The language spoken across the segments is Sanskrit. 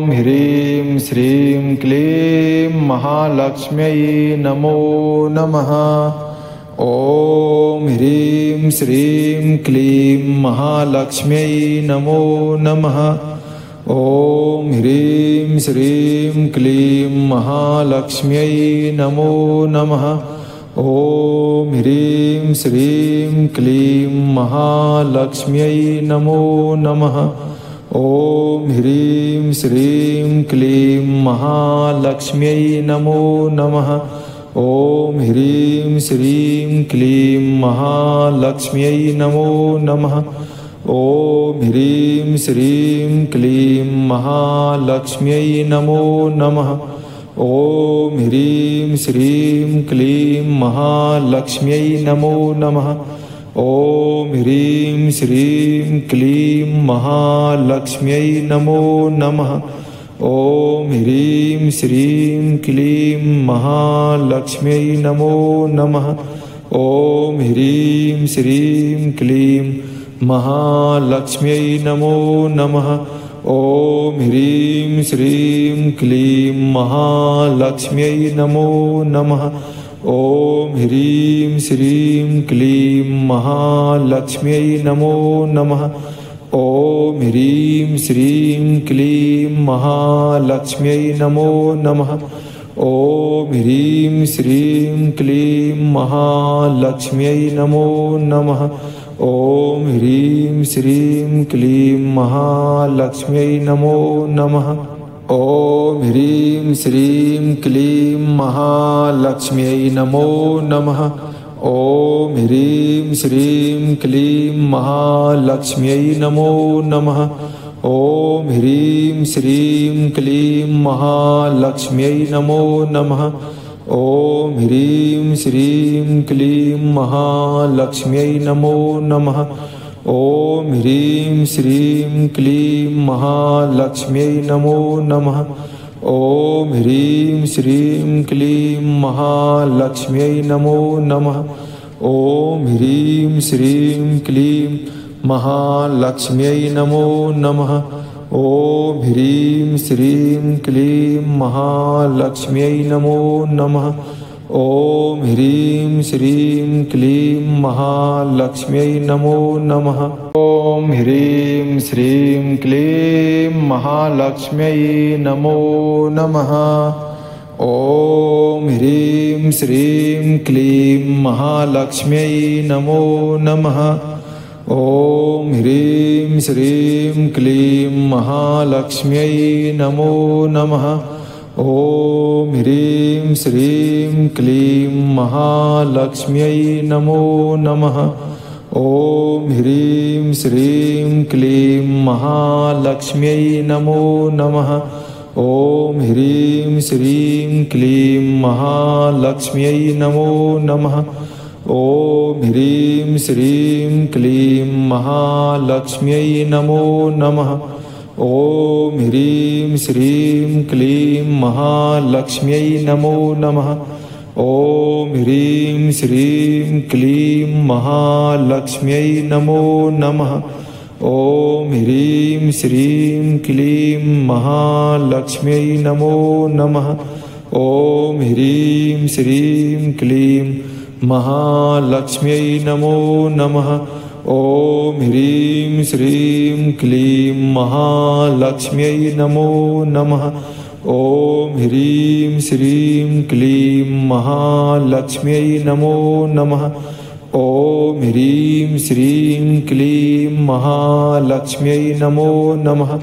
ह्रीं श्रीं क्लीं महालक्ष्म्यै नमो नमः। ॐ ह्रीं श्रीं क्लीं महालक्ष्म्यै नमो नमः। ॐ ह्रीं श्रीं क्लीं महालक्ष्म्यै नमो नमः। ॐ ह्रीं श्रीं क्लीं महालक्ष्म्यै नमो नमः। ॐ ह्रीं श्रीं क्लीं महालक्ष्म्यै नमो नमः। ॐ ह्रीं श्रीं क्लीं महालक्ष्म्यै नमो नमः। ॐ ह्रीं श्रीं क्लीं महालक्ष्म्यै नमो नमः। ॐ ह्रीं श्रीं क्लीं महालक्ष्म्यै नमो नमः। ॐ ह्रीं श्रीं क्लीं महालक्ष्म्यै नमो नमः। ॐ ह्रीं श्रीं क्लीं महालक्ष्म्यै नमो नमः। ॐ ह्रीं श्रीं क्लीं महालक्ष्म्यै नमो नमः। ॐ ह्रीं श्रीं क्लीं महालक्ष्म्यै नमो नमः। ॐ ह्रीं श्रीं क्लीं महालक्ष्म्यै नमो नमः। ॐ ह्रीं श्रीं क्लीं महालक्ष्म्यै नमो नमः। ॐ ह्रीं श्रीं क्लीं महालक्ष्म्यै नमो नमः। ॐ ह्रीं श्रीं क्लीं महालक्ष्म्यै नमो नमः। ॐ ह्रीं श्रीं क्लीं महालक्ष्म्यै नमो नमः। ॐ ह्रीं श्रीं क्लीं महालक्ष्म्यै नमो नमः। ॐ ह्रीं श्रीं क्लीं महालक्ष्म्यै नमो नमः। ॐ ह्रीं श्रीं क्लीं महालक्ष्म्यै नमो नमः। ॐ ह्रीं श्रीं क्लीं महालक्ष्म्यै नमो नमः। ॐ ह्रीं श्रीं क्लीं महालक्ष्म्यै नमो नमः। ॐ ह्रीं श्रीं क्लीं महालक्ष्म्यै नमो नमः। ॐ ह्रीं श्रीं क्लीं महालक्ष्म्यै नमो नमः। ॐ ह्रीं श्रीं क्लीं महालक्ष्म्यै नमो नमः। ॐ ह्रीं श्रीं क्लीं महालक्ष्म्यै नमो नमः। ॐ ह्रीं श्रीं क्लीं महालक्ष्म्यै नमो नमः। ॐ ह्रीं श्रीं क्लीं महालक्ष्म्यै नमो नमः। ॐ ह्रीं श्रीं क्लीं महालक्ष्म्यै नमो नमः। ॐ ह्रीं श्रीं क्लीं महालक्ष्म्यै नमो नमः। ॐ ह्रीं श्रीं क्लीं महालक्ष्म्यै नमो नमः। ॐ ह्रीं श्रीं क्लीं महालक्ष्म्यै नमो नमः। ॐ ह्रीं श्रीं क्लीं महालक्ष्म्यै नमो नमः। ॐ ह्रीं श्रीं क्लीं महालक्ष्म्यै नमो नमः। ॐ ह्रीं श्रीं क्लीं महालक्ष्म्यै नमो नमः। ॐ ह्रीं श्रीं क्लीं महालक्ष्म्यै नमो नमः। ॐ ह्रीं श्रीं क्लीं महालक्ष्म्यै नमो नमः। ॐ ह्रीं श्रीं क्लीं महालक्ष्म्यै नमो नमः। ॐ ह्रीं श्रीं क्लीं महालक्ष्म्यै नमो नमः।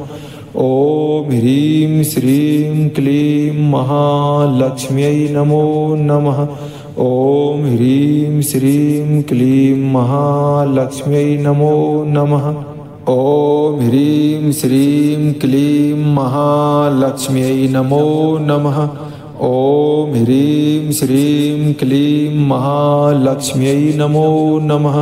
ॐ ह्रीं श्रीं क्लीं महालक्ष्म्यै नमो नमः। ॐ ह्रीं श्रीं क्लीं महालक्ष्म्यै नमो नमः। ॐ ह्रीं श्रीं क्लीं महालक्ष्म्यै नमो नमः। ॐ ह्रीं श्रीं क्लीं महालक्ष्म्यै नमो नमः।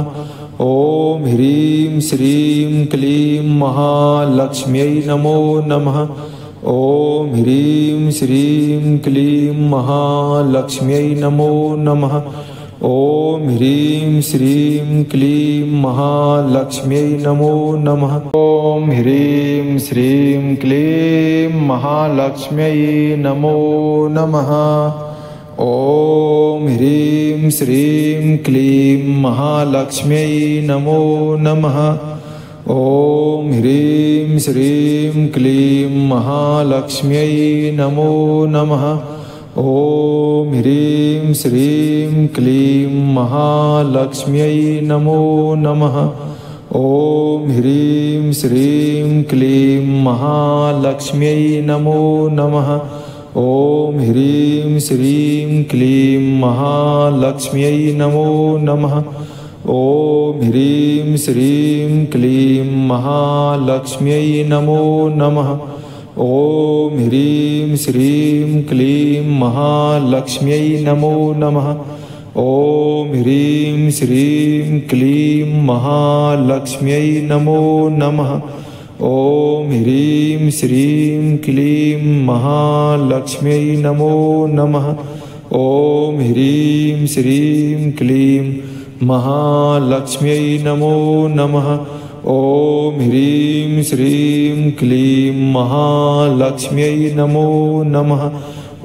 ॐ ह्रीं श्रीं क्लीं महालक्ष्म्यै नमो नमः। ॐ ह्रीं श्रीं क्लीं महालक्ष्म्यै नमो नमः। ॐ ह्रीं श्रीं क्लीं महालक्ष्म्यै नमो नमः। ॐ ह्रीं श्रीं क्लीं महालक्ष्म्यै नमो नमः। ॐ ह्रीं श्रीं क्लीं महालक्ष्म्यै नमो नमः। ॐ ह्रीं श्रीं क्लीं महालक्ष्म्यै नमो नमः। ॐ ह्रीं श्रीं क्लीं महालक्ष्म्यै नमो नमः। ॐ ह्रीं श्रीं क्लीं महालक्ष्म्यै नमो नमः। ॐ ह्रीं श्रीं क्लीं महालक्ष्म्यै नमो नमः। ॐ ह्रीं श्रीं क्लीं महालक्ष्म्यै नमो नमः। ॐ ह्रीं श्रीं क्लीं महालक्ष्म्यै नमो नमः। ॐ ह्रीं श्रीं क्लीं महालक्ष्म्यै नमो नमः। ॐ ह्रीं श्रीं क्लीं महालक्ष्म्यै नमो नमः। ॐ ह्रीं श्रीं क्लीं महालक्ष्म्यै नमो नमः। ॐ ह्रीं श्रीं क्लीं महालक्ष्म्यै नमो नमः।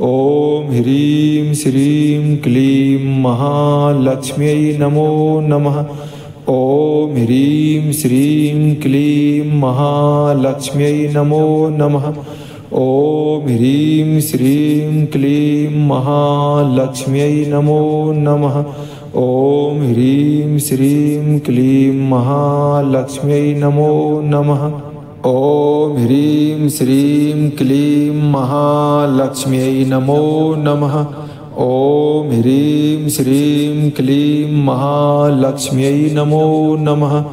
ॐ ह्रीं श्रीं क्लीं महालक्ष्म्यै नमो नमः। ॐ ह्रीं श्रीं क्लीं महालक्ष्म्यै नमो नमः। ॐ ह्रीं श्रीं क्लीं महालक्ष्म्यै नमो नमः। ॐ ह्रीं श्रीं क्लीं महालक्ष्म्यै नमो नमः। ॐ ह्रीं श्रीं क्लीं महालक्ष्म्यै नमो नमः। ॐ ह्रीं श्रीं क्लीं महालक्ष्म्यै नमो नमः।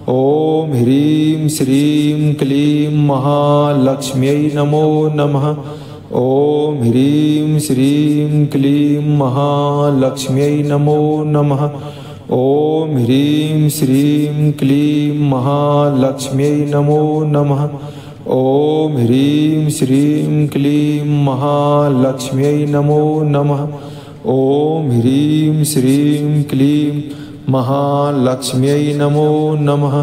ॐ ह्रीं श्रीं क्लीं महालक्ष्म्यै नमो नमः। ॐ ह्रीं श्रीं क्लीं महालक्ष्म्यै नमो नमः। ॐ ह्रीं श्रीं क्लीं महालक्ष्म्यै नमो नमः। ॐ ह्रीं श्रीं क्लीं महालक्ष्म्यै नमो नमः। ॐ ह्रीं श्रीं क्लीं महालक्ष्म्यै नमो नमः।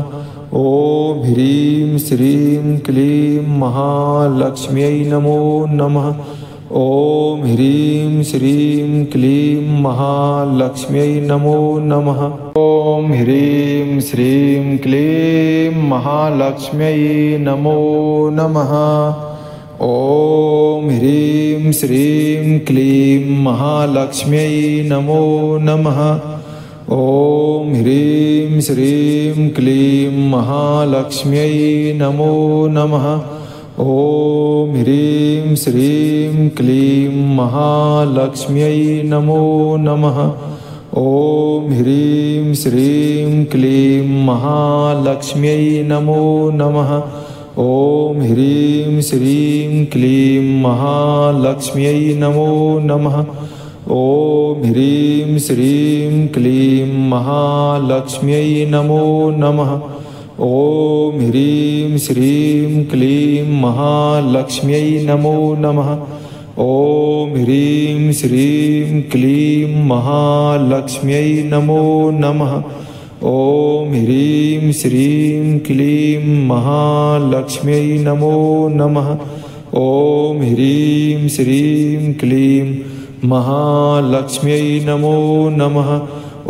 ॐ ह्रीं श्रीं क्लीं महालक्ष्म्यै नमो नमः। ॐ ह्रीं श्रीं क्लीं महालक्ष्म्यै नमो नमः। ॐ ह्रीं श्रीं क्लीं महालक्ष्म्यै नमो नमः। ॐ ह्रीं श्रीं क्लीं महालक्ष्म्यै नमो नमः। ॐ ह्रीं श्रीं क्लीं महालक्ष्म्यै नमो नमः। ॐ ह्रीं श्रीं क्लीं महालक्ष्म्यै नमो नमः। ॐ ह्रीं श्रीं क्लीं महालक्ष्म्यै नमो नमः। ॐ ह्रीं श्रीं क्लीं महालक्ष्म्यै नमो नमः। ॐ ह्रीं श्रीं क्लीं महालक्ष्म्यै नमो नमः। ॐ ह्रीं श्रीं क्लीं महालक्ष्म्यै नमो नमः। ॐ ह्रीं श्रीं क्लीं महालक्ष्म्यै नमो नमः। ॐ ह्रीं श्रीं क्लीं महालक्ष्म्यै नमो नमः। ॐ ह्रीं श्रीं क्लीं महालक्ष्म्यै नमो नमः।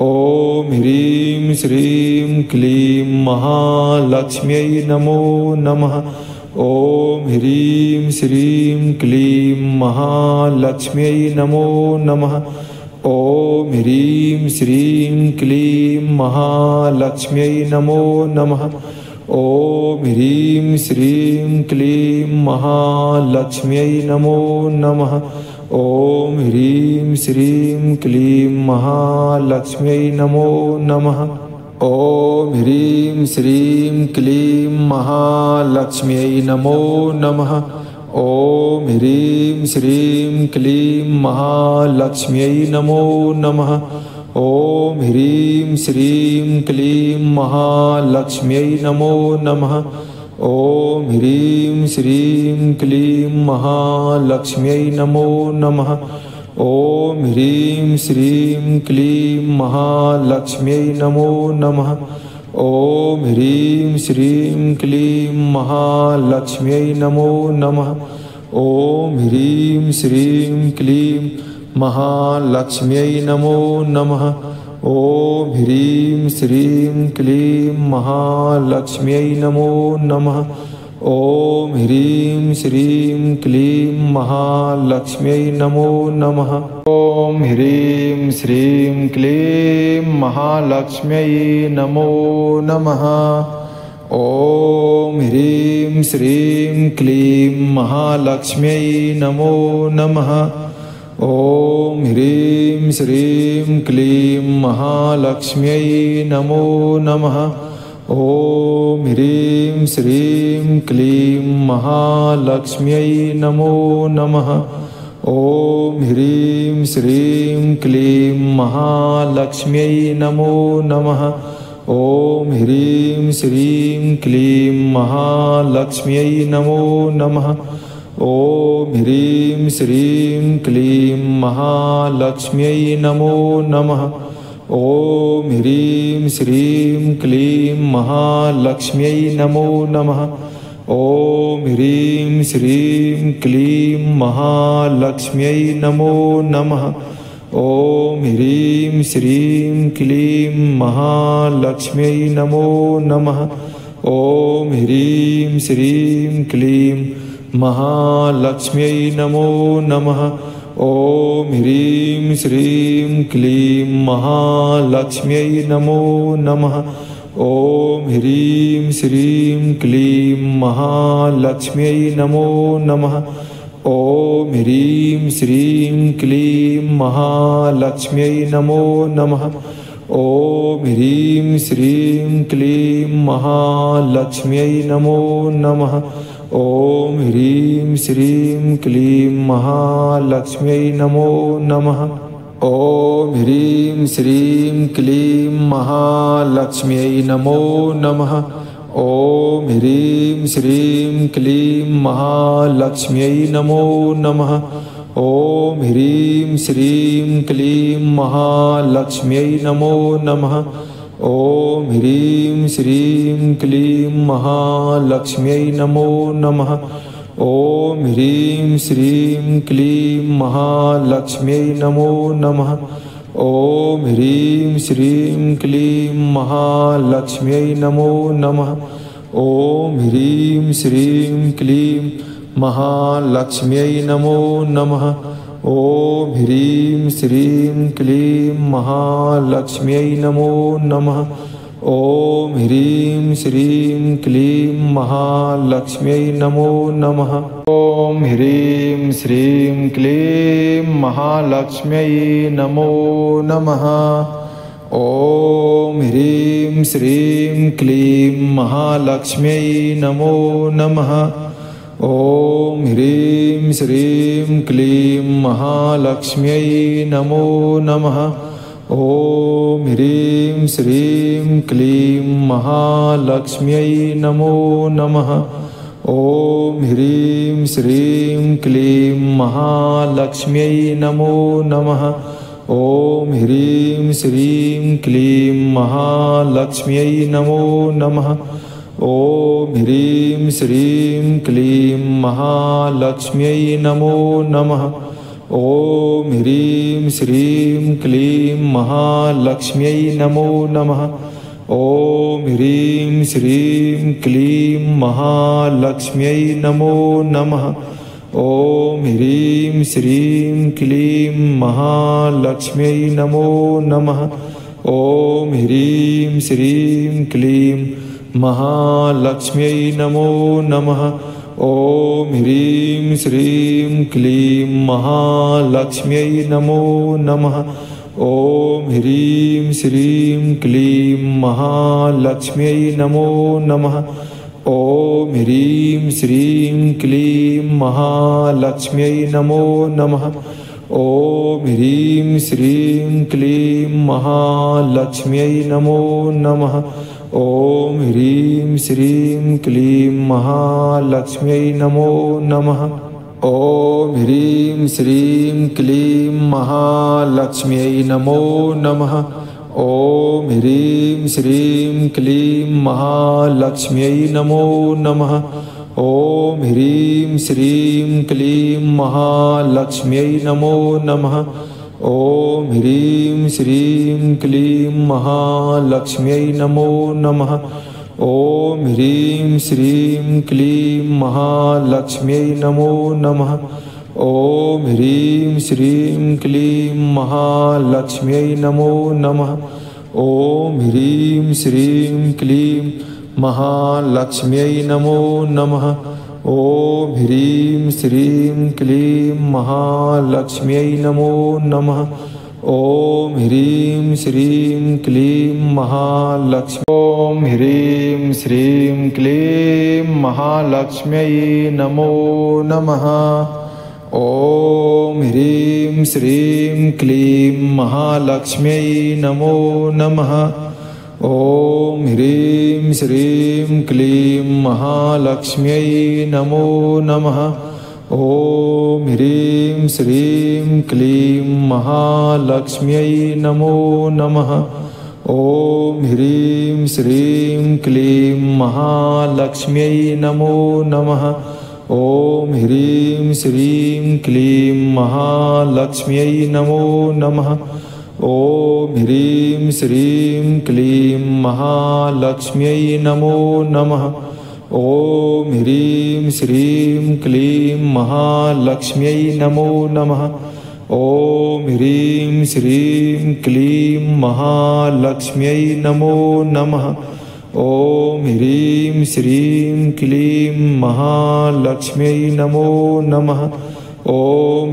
ॐ ह्रीं श्रीं क्लीं महालक्ष्म्यै नमो नमः। ॐ ह्रीं श्रीं क्लीं महालक्ष्म्यै नमो नमः। ॐ ह्रीं श्रीं क्लीं महालक्ष्म्यै नमो नमः। ॐ ह्रीं श्रीं क्लीं महालक्ष्म्यै नमो नमः। ॐ ह्रीं श्रीं क्लीं महालक्ष्म्यै नमो नमः। ॐ ह्रीं श्रीं क्लीं महालक्ष्म्यै नमो नमः। ॐ ह्रीं श्रीं क्लीं महालक्ष्म्यै नमो नमः। ॐ ह्रीं श्रीं क्लीं महालक्ष्म्यै नमो नमः। ॐ ह्रीं श्रीं क्लीं महालक्ष्म्यै नमो नमः। ॐ ह्रीं श्रीं क्लीं महालक्ष्म्यै नमो नमः। ॐ ह्रीं श्रीं क्लीं महालक्ष्म्यै नमो नमः। ॐ ह्रीं श्रीं क्लीं महालक्ष्म्यै नमो नमः। ॐ ह्रीं श्रीं क्लीं महालक्ष्म्यै नमो नमः। ॐ ह्रीं श्रीं क्लीं महालक्ष्म्यै नमो नमः। ॐ ह्रीं श्रीं क्लीं महालक्ष्म्यै नमो नमः। ॐ ह्रीं श्रीं क्लीं महालक्ष्म्यै नमो नमः। ॐ ह्रीं श्रीं क्लीं महालक्ष्म्यै नमो नमः। ॐ ह्रीं श्रीं क्लीं महालक्ष्म्यै नमो नमः। ॐ ह्रीं श्रीं क्लीं महालक्ष्म्यै नमो नमः। ॐ ह्रीं श्रीं क्लीं महालक्ष्म्यै नमो नमः। ॐ ह्रीं श्रीं क्लीं महालक्ष्म्यै नमो नमः। ॐ ह्रीं श्रीं क्लीं महालक्ष्म्यै नमो नमः। ॐ ह्रीं श्रीं क्लीं महालक्ष्म्यै नमो नमः। ॐ ह्रीं श्रीं क्लीं महालक्ष्म्यै नमो नमः। ॐ ह्रीं श्रीं क्लीं महालक्ष्म्यै नमो नमः। ॐ ह्रीं श्रीं क्लीं महालक्ष्म्यै नमो नमः। ॐ ह्रीं श्रीं क्लीं महालक्ष्म्यै नमो नमः। ॐ ह्रीं श्रीं क्लीं महालक्ष्म्यै नमो नमः। ॐ ह्रीं श्रीं क्लीं महालक्ष्म्यै नमो नमः। ॐ ह्रीं श्रीं क्लीं महालक्ष्म्यै नमो नमः। ॐ ह्रीं श्रीं क्लीं महालक्ष्म्यै नमो नमः। ॐ ह्रीं श्रीं क्लीं महालक्ष्म्यै नमो नमः। ॐ ह्रीं श्रीं क्लीं महालक्ष्म्यै नमो नमः। ॐ ह्रीं श्रीं क्लीं महालक्ष्म्यै नमो नमः। ॐ ह्रीं श्रीं क्लीं महालक्ष्म्यै नमो नमः। ॐ ह्रीं श्रीं क्लीं महालक्ष्म्यै नमो नमः। ॐ ह्रीं श्रीं क्लीं महालक्ष्म्यै नमो नमः। ॐ ह्रीं श्रीं क्लीं महालक्ष्म्यै नमो नमः। ॐ ह्रीं श्रीं क्लीं महालक्ष्म्यै नमो नमः। ॐ ह्रीं श्रीं क्लीं महालक्ष्म्यै नमो नमः। ॐ ह्रीं श्रीं क्लीं महालक्ष्म्यै नमो नमः। ॐ ह्रीं श्रीं क्लीं महालक्ष्म्यै नमो नमः। ॐ ह्रीं श्रीं क्लीं महालक्ष्म्यै नमो नमः। ॐ ह्रीं श्रीं क्लीं महालक्ष्म्यै नमो नमः। ॐ ह्रीं श्रीं क्लीं महालक्ष्म्यै नमो नमः। ॐ ह्रीं श्रीं क्लीं महालक्ष्म्यै नमो नमः। ॐ ह्रीं श्रीं क्लीं महालक्ष्म्यै नमो नमः। ॐ ह्रीं श्रीं क्लीं महालक्ष्म्यै नमो नमः। ॐ ह्रीं श्रीं क्लीं महालक्ष्म्यै नमो नमः। ॐ ह्रीं श्रीं क्लीं महालक्ष्म्यै नमो नमः। ॐ ह्रीं श्रीं क्लीं महालक्ष्म्यै नमो नमः। ॐ ह्रीं श्रीं क्लीं महालक्ष्म्यै नमो नमः। ॐ ह्रीं श्रीं क्लीं महालक्ष्म्यै नमो नमः। ॐ ह्रीं श्रीं क्लीं महालक्ष्म्यै नमो नमः। ॐ ह्रीं श्रीं क्लीं महालक्ष्म्यै नमो नमः। ॐ ह्रीं श्रीं क्लीं महालक्ष्म्यै नमो नमः। ॐ ह्रीं श्रीं क्लीं महालक्ष्म्यै नमो नमः। ॐ ह्रीं श्रीं क्लीं महालक्ष्म्यै नमो नमः। ॐ ह्रीं श्रीं क्लीं महालक्ष्म्यै नमो नमः। ॐ ह्रीं श्रीं क्लीं महालक्ष्म्यै नमो नमः। ॐ ह्रीं श्रीं क्लीं महालक्ष्म्यै नमो नमः। ॐ ह्रीं श्रीं क्लीं महालक्ष्म्यै नमो नमः। ॐ ह्रीं श्रीं क्लीं महालक्ष्म्यै नमो नमः। ॐ ह्रीं श्रीं क्लीं महालक्ष्मी। ॐ ह्रीं श्रीं क्लीं महालक्ष्म्यै नमो नमः। ॐ ह्रीं श्रीं क्लीं महालक्ष्म्यै नमो नमः। ॐ ह्रीं श्रीं क्लीं महालक्ष्म्यै नमो नमः। ॐ ह्रीं श्रीं क्लीं महालक्ष्म्यै नमो नमः। ॐ ह्रीं श्रीं क्लीं महालक्ष्म्यै नमो नमः। ॐ ह्रीं श्रीं क्लीं महालक्ष्म्यै नमो नमः। ॐ ह्रीं श्रीं क्लीं महालक्ष्म्यै नमो नमः। ॐ ह्रीं श्रीं क्लीं महालक्ष्म्यै नमो नमः। ॐ ह्रीं श्रीं क्लीं महालक्ष्म्यै नमो नमः। ॐ ह्रीं श्रीं क्लीं महालक्ष्म्यै नमो नमः। ॐ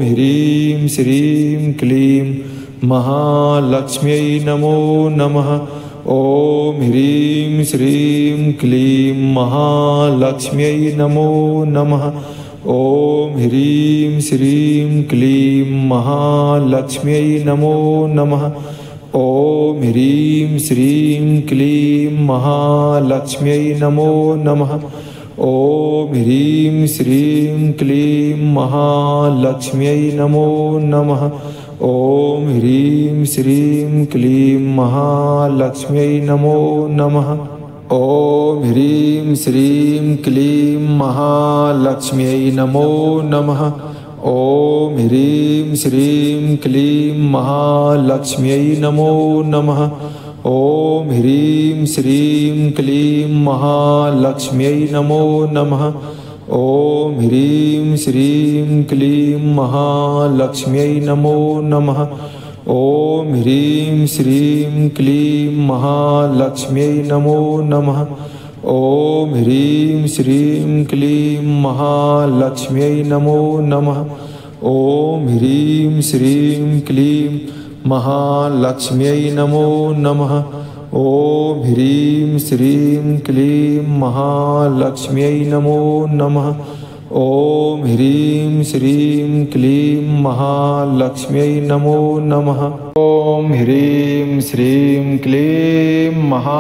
ह्रीं श्रीं क्लीं महालक्ष्म्यै नमो नमः। ॐ ह्रीं श्रीं क्लीं महालक्ष्म्यै नमो नमः। ॐ ह्रीं श्रीं क्लीं महालक्ष्म्यै नमो नमः। ॐ ह्रीं श्रीं क्लीं महालक्ष्म्यै नमो नमः। ॐ ह्रीं श्रीं क्लीं महालक्ष्म्यै नमो नमः। ॐ ह्रीं श्रीं क्लीं महालक्ष्म्यै नमो नमः। ॐ ह्रीं श्रीं क्लीं महालक्ष्म्यै नमो नमः। ॐ ह्रीं श्रीं क्लीं महालक्ष्म्यै नमो नमः। ॐ ह्रीं श्रीं क्लीं महालक्ष्म्यै नमो नमः। ॐ ह्रीं श्रीं क्लीं महालक्ष्म्यै नमो नमः। ॐ ह्रीं श्रीं क्लीं महालक्ष्म्यै नमो नमः। ॐ ह्रीं श्रीं क्लीं महालक्ष्म्यै नमो नमः। ॐ ह्रीं श्रीं क्लीं महालक्ष्म्यै नमो नमः। ॐ ह्रीं श्रीं क्लीं महालक्ष्म्यै नमो नमः। ॐ ह्रीं श्रीं क्लीं महालक्ष्म्यै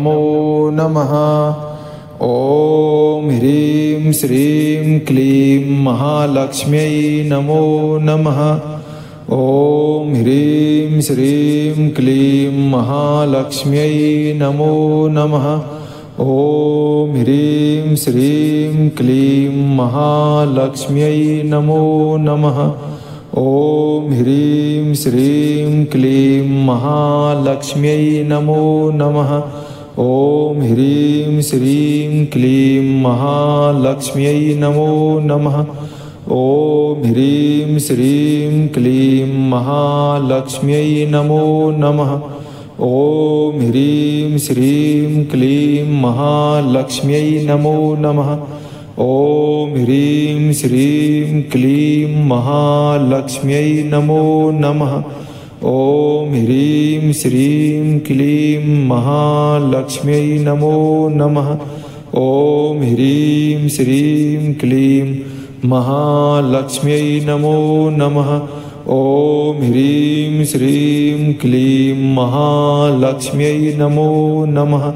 नमो नमः। ॐ ह्रीं श्रीं क्लीं महालक्ष्म्यै नमो नमः। ॐ ह्रीं श्रीं क्लीं महालक्ष्म्यै नमो नमः। ॐ ह्रीं श्रीं क्लीं महालक्ष्म्यै नमो नमः। ॐ ह्रीं श्रीं क्लीं महालक्ष्म्यै नमो नमः। ॐ ह्रीं श्रीं क्लीं महालक्ष्म्यै नमो नमः। ॐ ह्रीं श्रीं क्लीं महालक्ष्म्यै नमो नमः। ॐ ह्रीं श्रीं क्लीं महालक्ष्म्यै नमो नमः। ॐ ह्रीं श्रीं क्लीं महालक्ष्म्यै नमो नमः। ॐ ह्रीं श्रीं क्लीं महालक्ष्म्यै नमो नमः। ॐ ह्रीं श्रीं क्लीं महालक्ष्म्यै नमो नमः। ॐ ह्रीं श्रीं क्लीं महालक्ष्म्यै नमो नमः। ॐ ह्रीं श्रीं क्लीं महालक्ष्म्यै नमो नमः।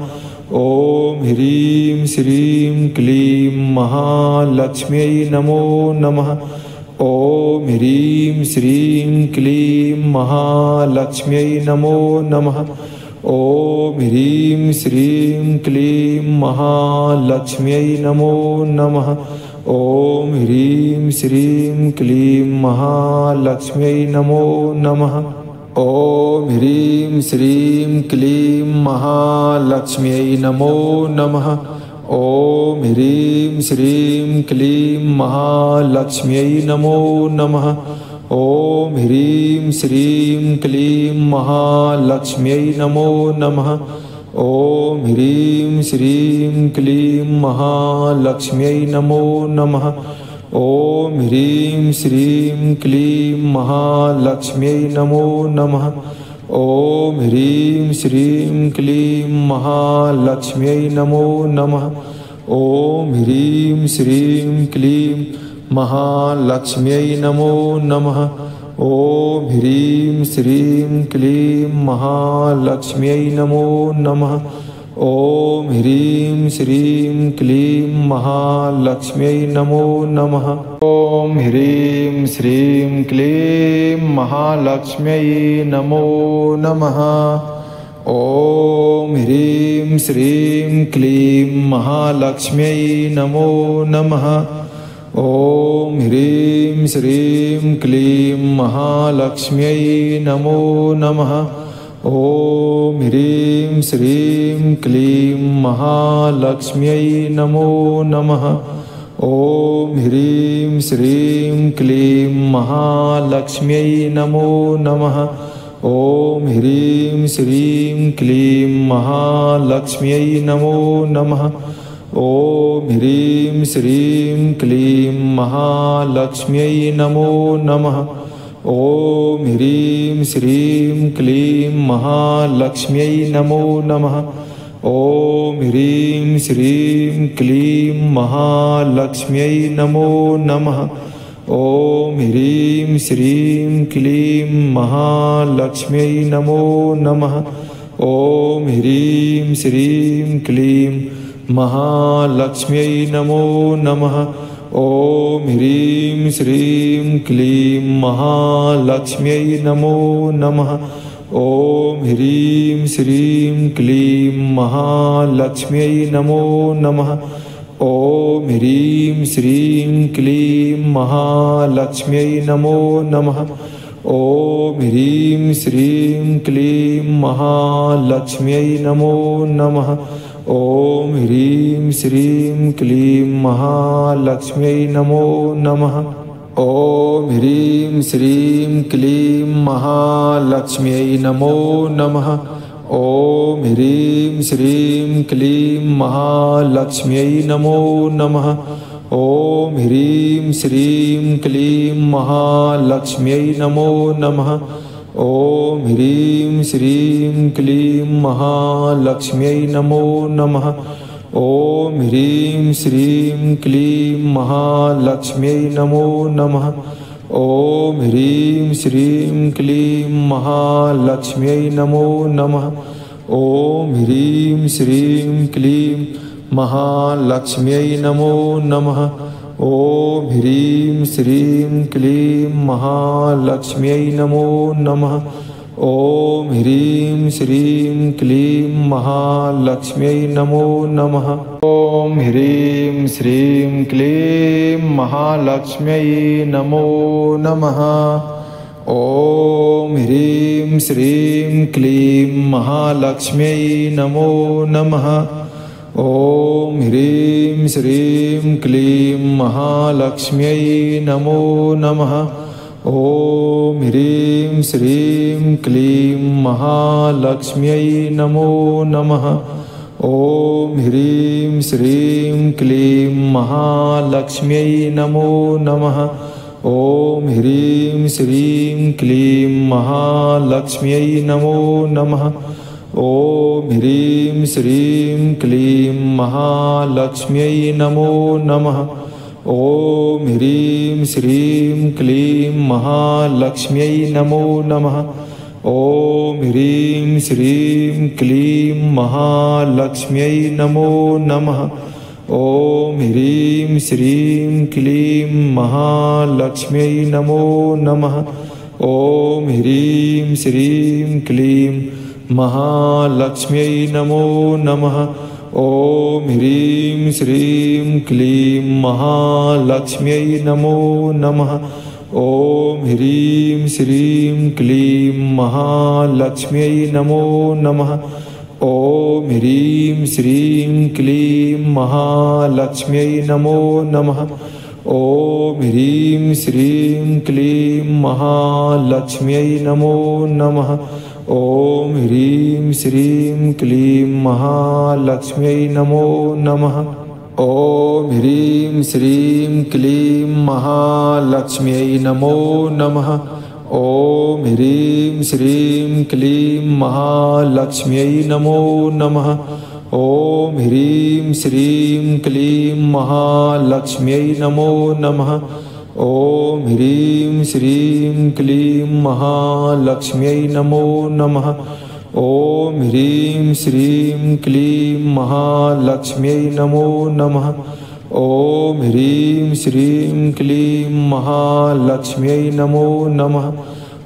ॐ ह्रीं श्रीं क्लीं महालक्ष्म्यै नमो नमः। ॐ ह्रीं श्रीं क्लीं महालक्ष्म्यै नमो नमः। ॐ ह्रीं श्रीं क्लीं महालक्ष्म्यै नमो नमः। ॐ ह्रीं श्रीं क्लीं महालक्ष्म्यै नमो नमः। ॐ ह्रीं श्रीं क्लीं महालक्ष्म्यै नमो नमः। ॐ ह्रीं श्रीं क्लीं महालक्ष्म्यै नमो नमः। ॐ ह्रीं श्रीं क्लीं महालक्ष्म्यै नमो नमः। ॐ ह्रीं श्रीं क्लीं महालक्ष्म्यै नमो नमः। ॐ ह्रीं श्रीं क्लीं महालक्ष्म्यै नमो नमः। ॐ ह्रीं श्रीं क्लीं महालक्ष्म्यै नमो नमः। ॐ ह्रीं श्रीं क्लीं महालक्ष्म्यै नमो नमः। ॐ ह्रीं श्रीं क्लीं महालक्ष्म्यै नमो नमः। ॐ ह्रीं श्रीं क्लीं महालक्ष्म्यै नमो नमः। ॐ ह्रीं श्रीं क्लीं महालक्ष्म्यै नमो नमः। ॐ ह्रीं श्रीं क्लीं महालक्ष्म्यै नमो नमः। ॐ ह्रीं श्रीं क्लीं महालक्ष्म्यै नमो नमः। ॐ ह्रीं श्रीं क्लीं महालक्ष्म्यै नमो नमः। ॐ ह्रीं श्रीं क्लीं महालक्ष्म्यै नमो नमः। ॐ ह्रीं श्रीं क्लीं महालक्ष्म्यै नमो नमः। ॐ ह्रीं श्रीं क्लीं महालक्ष्म्यै नमो नमः। ॐ ह्रीं श्रीं क्लीं महालक्ष्म्यै नमो नमः। ॐ ह्रीं श्रीं क्लीं महालक्ष्म्यै नमो नमः। ॐ ह्रीं श्रीं क्लीं महालक्ष्म्यै नमो नमः। ॐ ह्रीं श्रीं क्लीं महालक्ष्म्यै नमो नमः। ॐ ह्रीं श्रीं क्लीं महालक्ष्म्यै नमो नमः। ॐ ह्रीं श्रीं क्लीं महालक्ष्म्यै नमो नमः। ॐ ह्रीं श्रीं क्लीं महालक्ष्म्यै नमो नमः। ॐ ह्रीं श्रीं क्लीं महालक्ष्म्यै नमो नमः। ॐ ह्रीं श्रीं क्लीं महालक्ष्म्यै नमो नमः। ॐ ह्रीं श्रीं क्लीं महालक्ष्म्यै नमो नमः। ॐ ह्रीं श्रीं क्लीं महालक्ष्म्यै नमो नमः। ॐ ह्रीं श्रीं क्लीं महालक्ष्म्यै नमो नमः। ॐ ह्रीं श्रीं क्लीं महालक्ष्म्यै नमो नमः। ॐ ह्रीं श्रीं क्लीं महालक्ष्म्यै नमो नमः। ॐ ह्रीं श्रीं क्लीं महालक्ष्म्यै नमो नमः। ॐ ह्रीं श्रीं क्लीं महालक्ष्म्यै नमो नमः। ॐ ह्रीं श्रीं क्लीं महालक्ष्म्यै नमो नमः। ॐ ह्रीं श्रीं क्लीं महालक्ष्म्यै नमो नमः। ॐ ह्रीं श्रीं क्लीं महालक्ष्म्यै नमो नमः। ॐ ह्रीं श्रीं क्लीं महालक्ष्म्यै नमो नमः। ॐ ह्रीं श्रीं क्लीं महालक्ष्म्यै नमो नमः। ॐ ह्रीं श्रीं क्लीं महालक्ष्म्यै नमो नमः। ॐ ह्रीं श्रीं क्लीं महालक्ष्म्यै नमो नमः। ॐ ह्रीं श्रीं क्लीं महालक्ष्म्यै नमो नमः। ॐ ह्रीं श्रीं क्लीं महालक्ष्म्यै नमो नमः। ॐ ह्रीं श्रीं क्लीं महालक्ष्म्यै नमो नमः। ॐ ह्रीं श्रीं क्लीं महालक्ष्म्यै नमो नमः। ॐ ह्रीं श्रीं क्लीं महालक्ष्म्यै नमो नमः। ॐ ह्रीं श्रीं क्लीं महालक्ष्म्यै नमो नमः। ॐ ह्रीं श्रीं क्लीं महालक्ष्म्यै नमो नमः। ॐ ह्रीं श्रीं क्लीं महालक्ष्म्यै नमो नमः। ॐ ह्रीं श्रीं क्लीं महालक्ष्म्यै नमो नमः। ॐ ह्रीं श्रीं क्लीं महालक्ष्म्यै नमो नमः। ॐ ह्रीं श्रीं क्लीं महालक्ष्म्यै नमो नमः। ॐ ह्रीं श्रीं क्लीं महालक्ष्म्यै नमो नमः। ॐ ह्रीं श्रीं क्लीं महालक्ष्म्यै नमो नमः। ॐ ह्रीं श्रीं क्लीं महालक्ष्म्यै नमो नमः। ॐ ह्रीं श्रीं क्लीं महालक्ष्म्यै नमो नमः। ॐ ह्रीं श्रीं क्लीं महालक्ष्म्यै नमो नमः। ॐ ह्रीं श्रीं क्लीं महालक्ष्म्यै नमो नमः।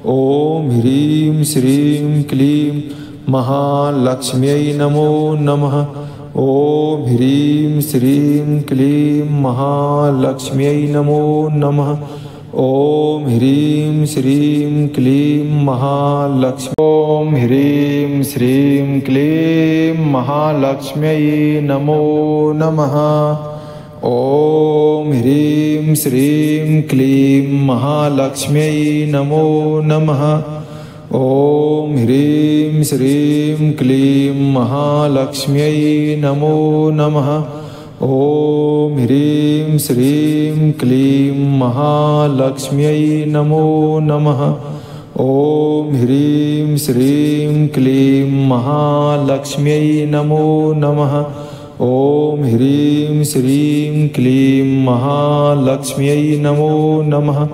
ॐ ह्रीं श्रीं क्लीं महालक्ष्म्यै नमो नमः। ॐ ह्रीं श्रीं क्लीं महालक्ष्म्यै नमो नमः। ॐ ह्रीं श्रीं क्लीं महालक्ष्मी। ॐ ह्रीं श्रीं क्लीं महालक्ष्म्यै नमो नमः। ॐ ह्रीं श्रीं क्लीं महालक्ष्म्यै नमो नमः। ॐ ह्रीं श्रीं क्लीं महालक्ष्म्यै नमो नमः। ॐ ह्रीं श्रीं क्लीं महालक्ष्म्यै नमो नमः। ॐ ह्रीं श्रीं क्लीं महालक्ष्म्यै नमो नमः। ॐ ह्रीं श्रीं क्लीं महालक्ष्म्यै नमो नमः।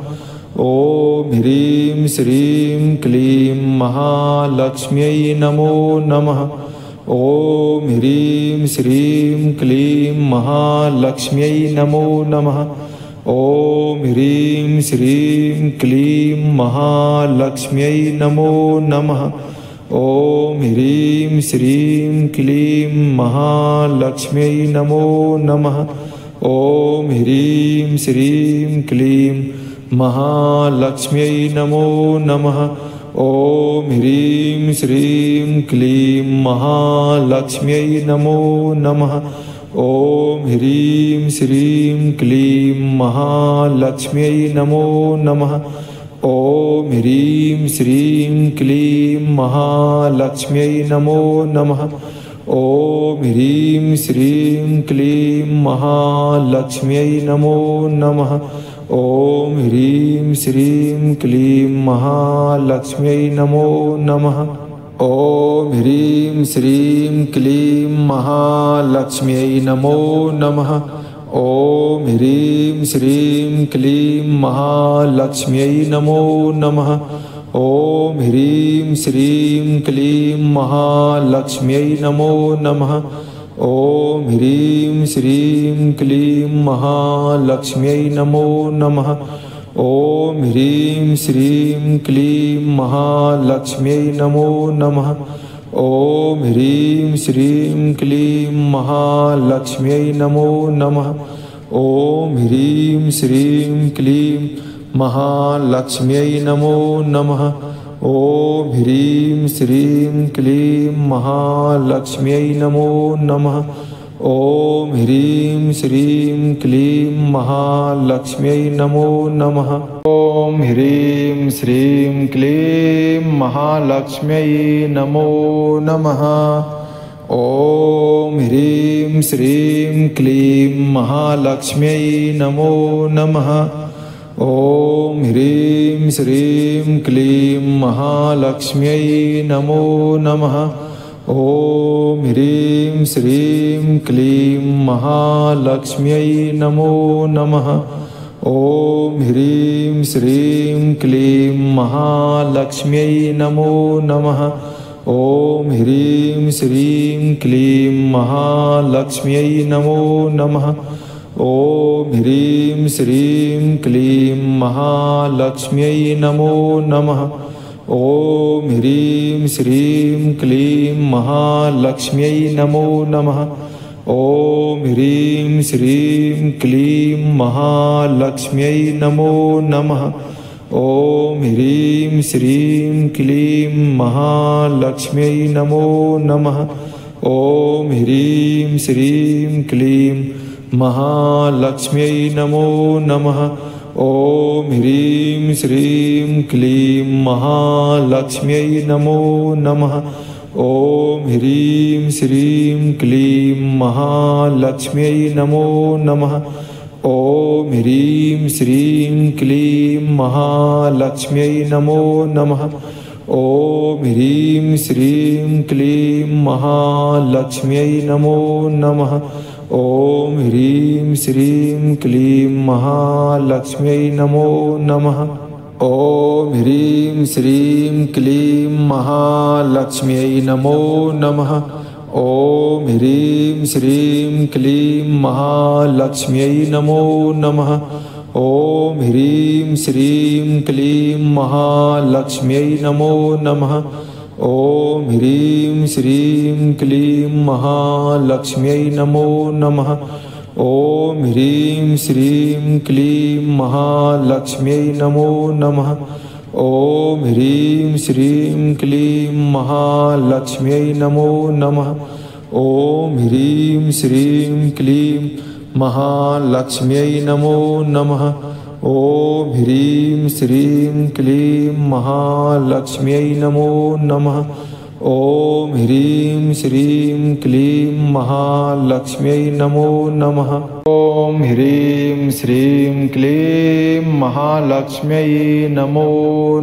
ॐ ह्रीं श्रीं क्लीं महालक्ष्म्यै नमो नमः। ॐ ह्रीं श्रीं क्लीं महालक्ष्म्यै नमो नमः। ॐ ह्रीं श्रीं क्लीं महालक्ष्म्यै नमो नमः। ॐ ह्रीं श्रीं क्लीं महालक्ष्म्यै नमो नमः। ॐ ह्रीं श्रीं क्लीं महालक्ष्म्यै नमो नमः। ॐ ह्रीं श्रीं क्लीं महालक्ष्म्यै नमो नमः। ॐ ह्रीं श्रीं क्लीं महालक्ष्म्यै नमो नमः। ॐ ह्रीं श्रीं क्लीं महालक्ष्म्यै नमो नमः। ॐ ह्रीं श्रीं क्लीं महालक्ष्म्यै नमो नमः। ॐ ह्रीं श्रीं क्लीं महालक्ष्म्यै नमो नमः। ॐ ह्रीं श्रीं क्लीं महालक्ष्म्यै नमो नमः। ॐ ह्रीं श्रीं क्लीं महालक्ष्म्यै नमो नमः। ॐ ह्रीं श्रीं क्लीं महालक्ष्म्यै नमो नमः। ॐ ह्रीं श्रीं क्लीं महालक्ष्म्यै नमो नमः। ॐ ह्रीं श्रीं क्लीं महालक्ष्म्यै नमो नमः। ॐ ह्रीं श्रीं क्लीं महालक्ष्म्यै नमो नमः। ॐ ह्रीं श्रीं क्लीं महालक्ष्म्यै नमो नमः। ॐ ह्रीं श्रीं क्लीं महालक्ष्म्यै नमो नमः। ॐ ह्रीं श्रीं क्लीं महालक्ष्म्यै नमो नमः। ॐ ह्रीं श्रीं क्लीं महालक्ष्म्यै नमो नमः। ॐ ह्रीं श्रीं क्लीं महालक्ष्म्यै नमो नमः। ॐ ह्रीं श्रीं क्लीं महालक्ष्म्यै नमो नमः। ॐ ह्रीं श्रीं क्लीं महालक्ष्म्यै नमो नमः। ॐ ह्रीं श्रीं क्लीं महालक्ष्म्यै नमो नमः। ॐ ह्रीं श्रीं क्लीं महालक्ष्म्यै नमो नमः। ॐ ह्रीं श्रीं क्लीं महालक्ष्म्यै नमो नमः। ॐ ह्रीं श्रीं क्लीं महालक्ष्म्यै नमो नमः। ॐ ह्रीं श्रीं क्लीं महालक्ष्म्यै नमो नमः। ॐ ह्रीं श्रीं क्लीं महालक्ष्म्यै नमो नमः। ॐ ह्रीं श्रीं क्लीं महालक्ष्म्यै नमो नमः। ॐ ह्रीं श्रीं क्लीं महालक्ष्म्यै नमो नमः। ॐ ह्रीं श्रीं क्लीं महालक्ष्म्यै नमो नमः। ॐ ह्रीं श्रीं क्लीं महालक्ष्म्यै नमो नमः। ॐ ह्रीं श्रीं क्लीं महालक्ष्म्यै नमो नमः। ॐ ह्रीं श्रीं क्लीं महालक्ष्म्यै नमो नमः। ॐ ह्रीं श्रीं क्लीं महालक्ष्म्यै नमो नमः। ॐ ह्रीं श्रीं क्लीं महालक्ष्म्यै नमो नमः। ॐ ह्रीं श्रीं क्लीं महालक्ष्म्यै नमो नमः। ॐ ह्रीं श्रीं क्लीं महालक्ष्म्यै नमो नमः। ॐ ह्रीं श्रीं क्लीं महालक्ष्म्यै नमो नमः। ॐ ह्रीं श्रीं क्लीं महालक्ष्म्यै नमो नमः। ॐ ह्रीं श्रीं क्लीं महालक्ष्म्यै नमो नमः। ॐ ह्रीं श्रीं क्लीं महालक्ष्म्यै नमो नमः। ॐ ह्रीं श्रीं क्लीं महालक्ष्म्यै नमो नमः। ॐ ह्रीं श्रीं क्लीं महालक्ष्म्यै नमो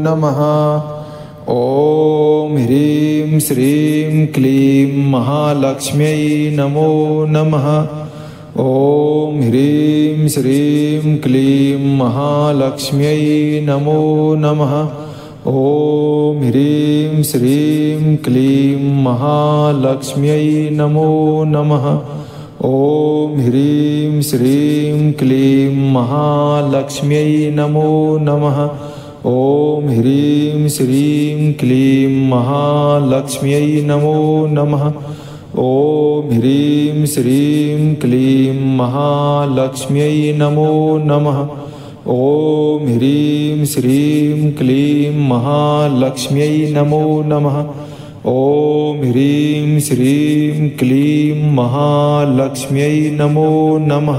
नमः। ॐ ह्रीं श्रीं क्लीं महालक्ष्म्यै नमो नमः। ॐ ह्रीं श्रीं क्लीं महालक्ष्म्यै नमो नमः। ॐ ह्रीं श्रीं क्लीं महालक्ष्म्यै नमो नमः। ॐ ह्रीं श्रीं क्लीं महालक्ष्म्यै नमो नमः। ॐ ह्रीं श्रीं क्लीं महालक्ष्म्यै नमो नमः। ॐ ह्रीं श्रीं क्लीं महालक्ष्म्यै नमो नमः। ॐ ह्रीं श्रीं क्लीं महालक्ष्म्यै नमो नमः। ॐ ह्रीं श्रीं क्लीं महालक्ष्म्यै नमो नमः।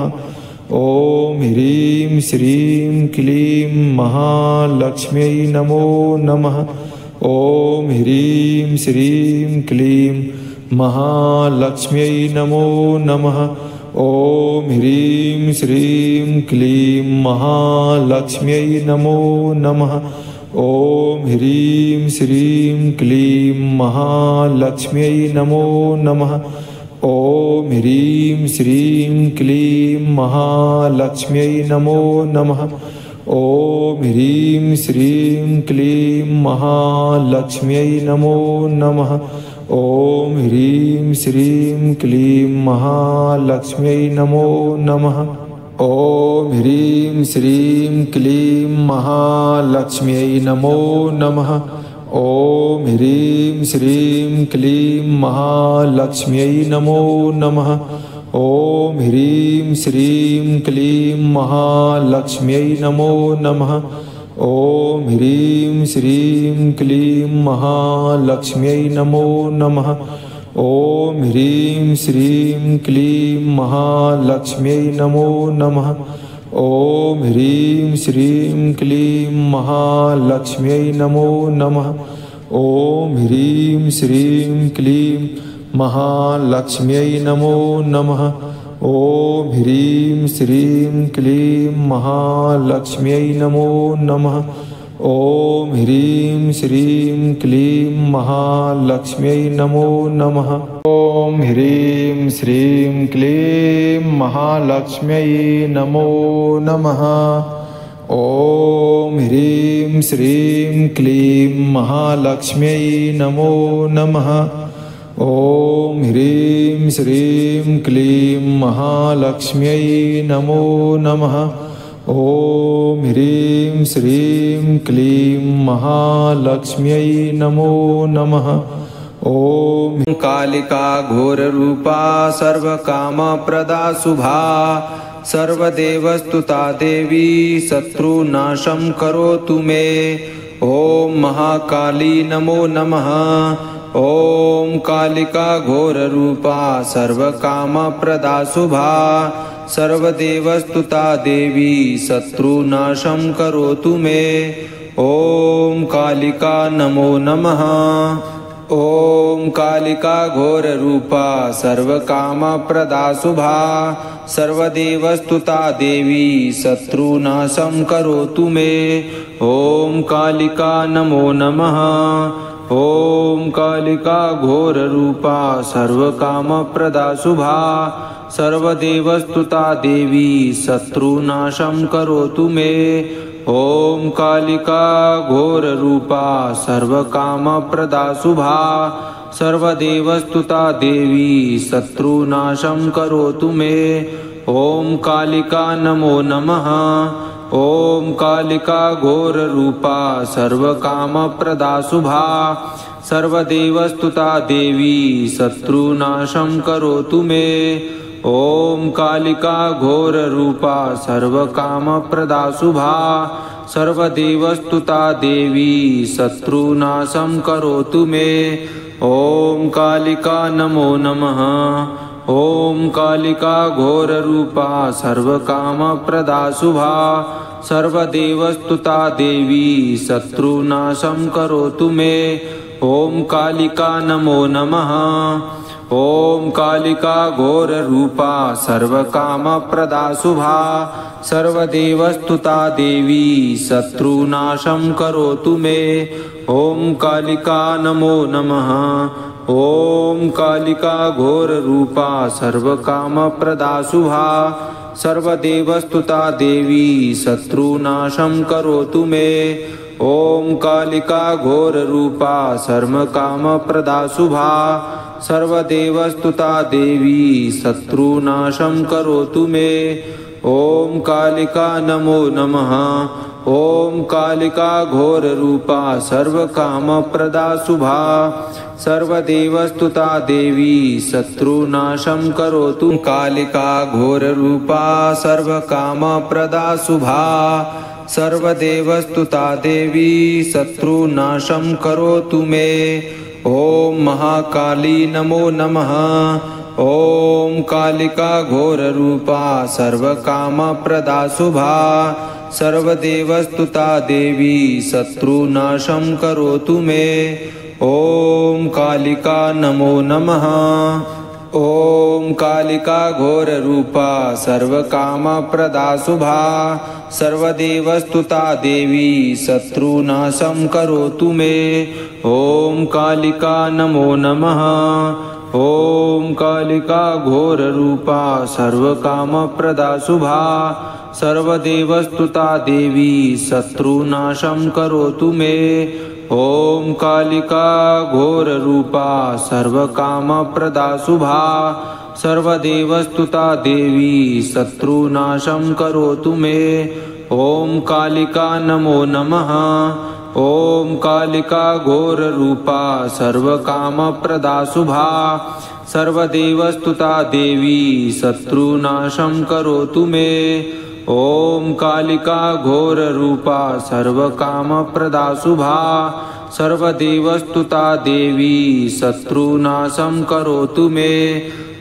ॐ ह्रीं श्रीं क्लीं महालक्ष्म्यै नमो नमः। ॐ ह्रीं श्रीं क्लीं महालक्ष्म्यै नमो नमः। ॐ ह्रीं श्रीं क्लीं महालक्ष्म्यै नमो नमः। ॐ ह्रीं श्रीं क्लीं महालक्ष्म्यै नमो नमः। ॐ ह्रीं श्रीं क्लीं महालक्ष्म्यै नमो नमः। ॐ ह्रीं श्रीं क्लीं महालक्ष्म्यै नमो नमः। ॐ ह्रीं श्रीं क्लीं महालक्ष्म्यै नमो नमः। ॐ ह्रीं श्रीं क्लीं महालक्ष्म्यै नमो नमः। ॐ ह्रीं श्रीं क्लीं महालक्ष्म्यै नमो नमः। ॐ ह्रीं श्रीं क्लीं महालक्ष्म्यै नमो नमः। ॐ ह्रीं श्रीं क्लीं महालक्ष्म्यै नमो नमः। ॐ ह्रीं श्रीं क्लीं महालक्ष्म्यै नमो नमः। ॐ ह्रीं श्रीं क्लीं महालक्ष्म्यै नमो नमः। ॐ ह्रीं श्रीं क्लीं महालक्ष्म्यै नमो नमः। ॐ ह्रीं श्रीं क्लीं महालक्ष्म्यै नमो नमः। ॐ ह्रीं श्रीं क्लीं महालक्ष्म्यै नमो नमः। ॐ ह्रीं श्रीं क्लीं महालक्ष्म्यै नमो नमः। ॐ ह्रीं श्रीं क्लीं महालक्ष्म्यै नमो नमः। ॐ ह्रीं श्रीं क्लीं महालक्ष्म्यै नमो नमः। ॐ ह्रीं श्रीं क्लीं महालक्ष्म्यै नमो नमः। ॐ कालिका घोररूपा सर्वकामप्रदा शुभा सर्वदेवस्तुता देवी शत्रुनाशं करोतु मे। ॐ महाकाली नमो नमः। ॐ कालिका घोररूपा सर्वकामप्रदा शुभा सर्वदेवस्तुता देवी शत्रुनाशं करोतु मे। ॐ कालिका नमो नमः। ॐ कालिका घोररूपा सर्वकामप्रदा शुभा सर्वदेवस्तुता देवी शत्रुनाशं करोतु मे। ॐ कालिका नमो नमः। ॐ कालिका घोररूपा सर्वकामप्रदा शुभा सर्वदेवस्तुता देवी शत्रुनाशं करोतु मे। ॐ कालिका घोररूपा सर्वकामप्रदा शुभा सर्वदेवस्तुता देवी शत्रुनाशं करोतु मे। ॐ कालिका नमो नमः। ॐ कालिका घोररूपा सर्वकामप्रदा शुभा सर्वदेवस्तुता देवी शत्रुनाशं करोतु मे। ॐ कालिका घोररूपा सर्वकामप्रदा शुभा सर्वदेवस्तुता देवी शत्रुनाशं करोतु मे। ॐ कालिका नमो नमः। ॐ कालिका घोररूपा सर्वकामप्रदा शुभा सर्वदेवस्तुता देवी शत्रुनाशं करोतु मे। ॐ कालिका नमो नमः। ॐ कालिका घोररूपा सर्वकामप्रदा शुभा सर्वदेवस्तुता देवी शत्रुनाशं करोतु मे। ॐ कालिका नमो नमः। ॐ कालिका घोररूपा सर्वकामप्रदा शुभा सर्वदेवस्तुता देवी शत्रुनाशं करोतु मे। ॐ कालिका घोररूपा सर्वकामप्रदा शुभा सर्वदेवस्तुता देवी शत्रुनाशं करोतु मे। ॐ कालिका नमो नमः। ॐ कालिका घोररूपा सर्वकामप्रदा शुभा सर्वदेवस्तुता देवी शत्रुनाशं करोतु। कालिका घोररूपा सर्वकामप्रदा शुभा सर्वदेवस्तुता देवी शत्रुनाशं करोतु मे। ॐ महाकाली नमो नमः। ॐ कालिका घोररूपा सर्वकामप्रदा शुभा सर्वदेवस्तुता देवी शत्रुनाशं करोतु मे। ॐ कालिका नमो नमः। ॐ कालिका घोररूपा सर्वकामप्रदा शुभा सर्वदेवस्तुता देवी शत्रुनाशं करोतु मे। ॐ कालिका नमो नमः। ॐ कालिका घोररूपा सर्वकामप्रदा शुभा सर्वदेवस्तुता देवी शत्रुनाशं करोतु मे। ॐ कालिका घोररूपा सर्वकामप्रदा शुभा सर्वदेवस्तुता देवी शत्रुनाशं करोतु मे। ॐ कालिका नमो नमः। ॐ कालिका घोररूपा सर्वकामप्रदा शुभा सर्वदेवस्तुता देवी शत्रुनाशं करोतु मे। ॐ कालिका घोररूपा सर्वकामप्रदा शुभा सर्वदेवस्तुता देवी शत्रुनाशं करोतु मे।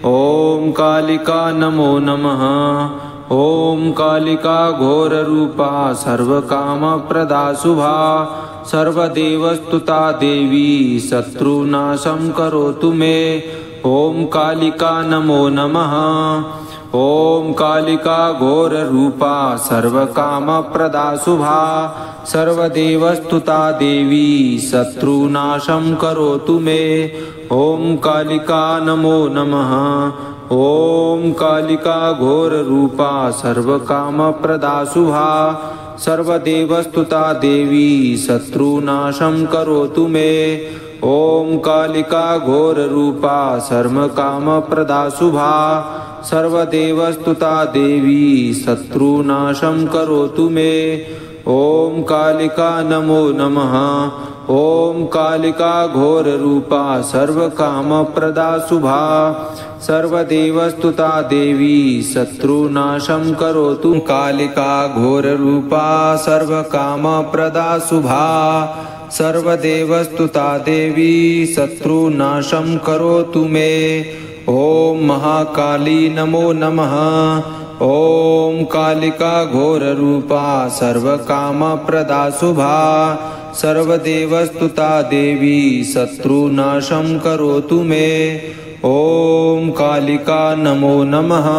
ॐ कालिका नमो नमः। ॐ कालिका घोररूपा सर्वकामप्रदा शुभा सर्वदेवस्तुता देवी शत्रुनाशं करोतु मे। ॐ कालिका नमो नमः। ॐ कालिका घोररूपा सर्वकामप्रदा शुभा सर्वदेवस्तुता देवी शत्रुनाशं करोतु मे। ॐ कालिका नमो नमः। ॐ कालिका घोररूपा सर्वकामप्रदा शुभा सर्वदेवस्तुता देवी शत्रुनाशं करोतु मे। ॐ कालिका घोररूपा सर्वकामप्रदा शुभा सर्वदेवस्तुता देवी शत्रुनाशं करोतु मे। ॐ कालिका नमो नमः। ॐ कालिका घोररूपा सर्वकामप्रदा शुभा सर्वदेवस्तुता देवी शत्रुनाशं करोतु। कालिका घोररूपा सर्वकामप्रदा शुभा सर्वदेवस्तुता देवी शत्रुनाशं करोतु मे। ॐ महाकाली नमो नमः। ॐ कालिका घोररूपा सर्वकामप्रदा शुभा सर्वदेवस्तुता देवी शत्रुनाशं करोतु मे। ॐ कालिका नमो नमः।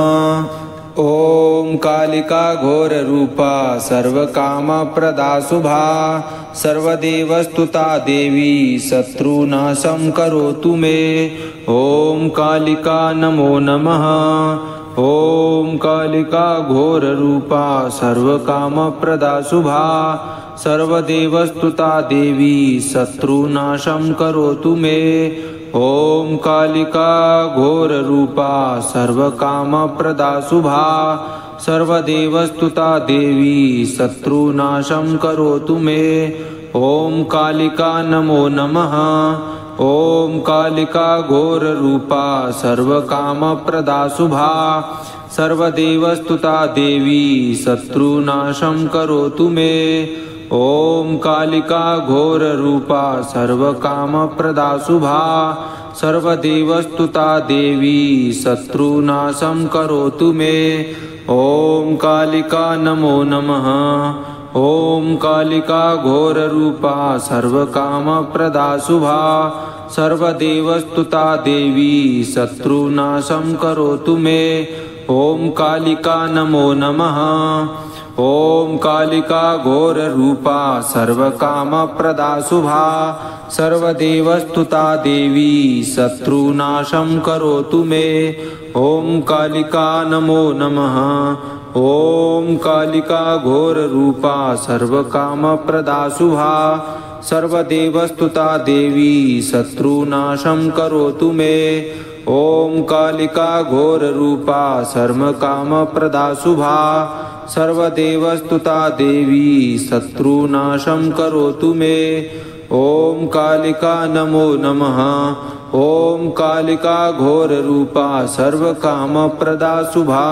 ॐ कालिका घोररूपा सर्वकामप्रदा शुभा सर्वदेवस्तुता देवी शत्रुनाशं करोतु मे। ॐ कालिका नमो नमः। ॐ कालिका घोररूपा सर्वकामप्रदा शुभा सर्वदेवस्तुता देवी शत्रुनाशं करोतु मे। ॐ कालिका घोररूपा सर्वकामप्रदा शुभा सर्वदेवस्तुता देवी शत्रुनाशं करोतु मे। ॐ कालिका नमो नमः। ॐ कालिका घोररूपा सर्वकामप्रदा शुभा सर्वदेवस्तुता देवी शत्रुनाशं करोतु मे। ॐ कालिका घोररूपा सर्वकामप्रदा शुभा सर्वदेवस्तुता देवी शत्रुनाशं करोतु मे। ॐ कालिका नमो नमः। ॐ कालिका घोररूपा सर्वकामप्रदा शुभा सर्वदेवस्तुता देवी शत्रुनाशं करोतु मे। ॐ कालिका नमो नमः। ॐ कालिका घोररूपा सर्वकामप्रदा शुभा सर्वदेवस्तुता देवी शत्रुनाशं करोतु मे। ॐ कालिका नमो नमः। ॐ कालिका घोररूपा सर्वकामप्रदा शुभा सर्वदेवस्तुता देवी शत्रुनाशं करोतु मे। ॐ कालिका घोररूपा सर्वकामप्रदा शुभा सर्वदेवस्तुता देवी शत्रुनाशं करोतु मे। ॐ कालिका नमो नमः। ॐ कालिका घोररूपा सर्वकामप्रदा शुभा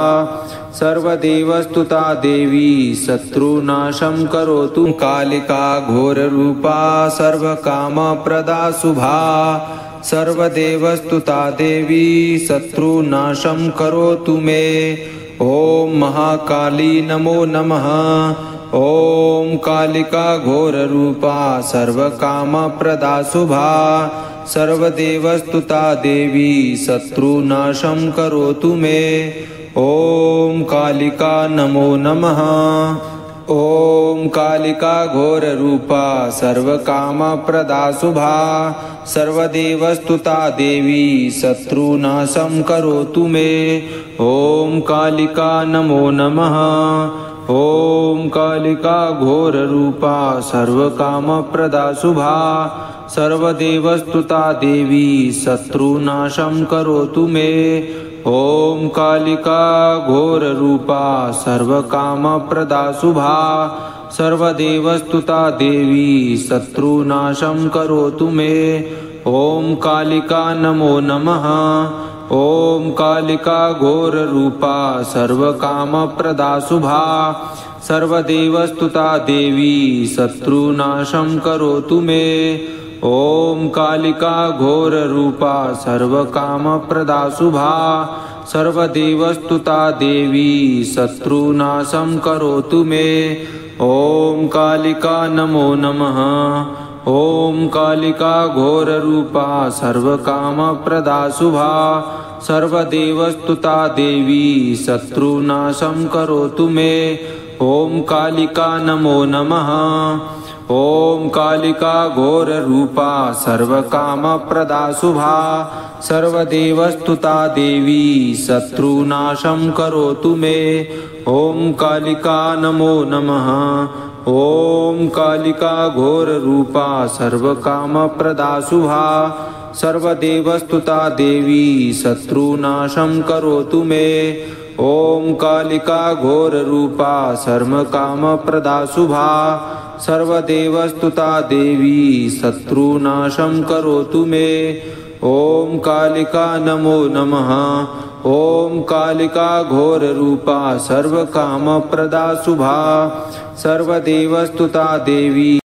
सर्वदेवस्तुता देवी शत्रुनाशं करोतु। कालिका घोररूपा सर्वकामप्रदा शुभा सर्वदेवस्तुता देवी शत्रुनाशं करोतु मे। ॐ महाकाली नमो नमः। ॐ कालिका घोररूपा सर्वकामप्रदा शुभा सर्वदेवस्तुता देवी शत्रुनाशं करोतु मे। ॐ कालिका नमो नमः। ॐ कालिका घोररूपा सर्वकामप्रदा शुभा सर्वदेवस्तुता देवी शत्रुनाशं करोतु मे। ॐ कालिका नमो नमः। ॐ कालिका घोररूपा सर्वकामप्रदा शुभा सर्वदेवस्तुता देवी शत्रुनाशं करोतु मे। ॐ कालिका घोररूपा सर्वकामप्रदा शुभा सर्वदेवस्तुता देवी शत्रुनाशं करोतु मे। ॐ कालिका नमो नमः। ॐ कालिका घोररूपा सर्वकामप्रदा शुभा सर्वदेवस्तुता देवी शत्रुनाशं करोतु मे। ॐ कालिका घोररूपा सर्वकामप्रदा शुभा सर्वदेवस्तुता देवी शत्रुनाशं करोतु मे। ॐ कालिका नमो नमः। ॐ कालिका घोररूपा सर्वकामप्रदा शुभा सर्वदेवस्तुता देवी शत्रुनाशं करोतु मे। ॐ कालिका नमो नमः। ॐ कालिका घोररूपा सर्वकामप्रदा शुभा सर्वदेवस्तुता देवी शत्रुनाशं करोतु मे। ॐ कालिका नमो नमः। ॐ कालिका घोररूपा सर्वकामप्रदा शुभा सर्वदेवस्तुता देवी शत्रुनाशं करोतु मे। ॐ कालिका घोररूपा सर्वकामप्रदा शुभा सर्वदेवस्तुता देवी शत्रुनाशं करोतु मे। ॐ कालिका नमो नमः। ॐ कालिका घोररूपा सर्वकामप्रदा शुभा सर्वदेवस्तुता देवी